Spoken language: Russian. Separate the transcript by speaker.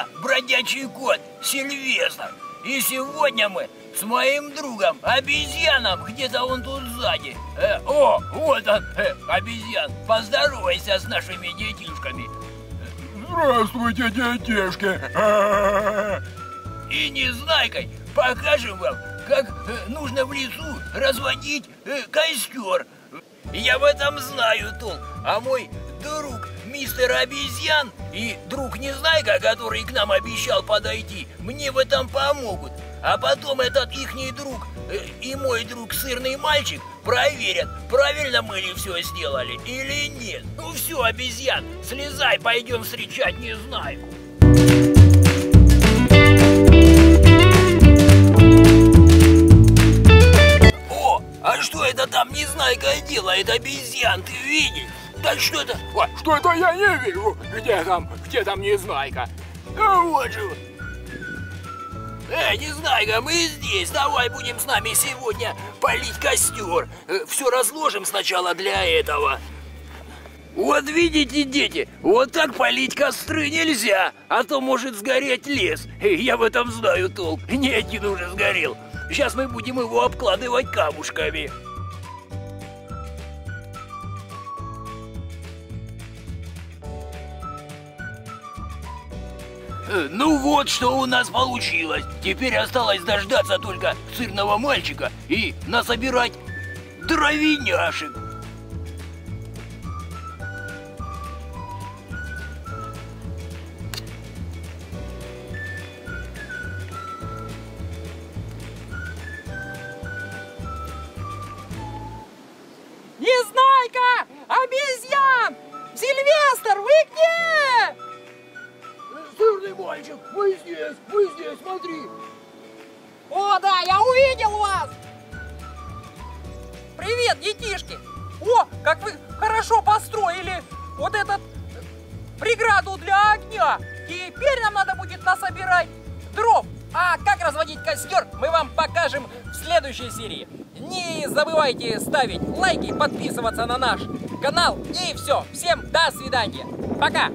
Speaker 1: я бродячий кот Сильвестр. И сегодня мы с моим другом обезьяном, где-то он тут сзади. Вот он, обезьян. Поздоровайся с нашими детишками.
Speaker 2: Здравствуйте, детишки.
Speaker 1: И Незнайкой покажем вам, как нужно в лесу разводить костер. Я в этом знаю толк. А мой друг мистер Обезьян и друг Незнайка, который к нам обещал подойти, мне в этом помогут. А потом этот ихний друг и мой друг Сырный Мальчик проверят, правильно мы ли все сделали или нет. Ну все, Обезьян, слезай, пойдем встречать Незнайку. О, а что это там Незнайка делает, Обезьян, ты видишь? Да что это?
Speaker 2: Ой, что это я не вижу? Где там Незнайка?
Speaker 1: А вот же. Незнайка, мы здесь. Давай будем с нами сегодня полить костер. Все разложим сначала для этого. Вот видите, дети, вот так полить костры нельзя, а то может сгореть лес. Я в этом знаю толк. Не один уже сгорел. Сейчас мы будем его обкладывать камушками. Ну вот, что у нас получилось. Теперь осталось дождаться только Сырного Мальчика и насобирать дровиняшек.
Speaker 3: Незнайка! Обезьян! Сильвестр, вы где?
Speaker 1: Сырный Мальчик, мы здесь, смотри.
Speaker 3: О, да, я увидел вас! Привет, детишки! О, как вы хорошо построили вот этот преграду для огня. Теперь нам надо будет насобирать дров. А как разводить костер, мы вам покажем в следующей серии. Не забывайте ставить лайки, подписываться на наш канал. И все. Всем до свидания. Пока.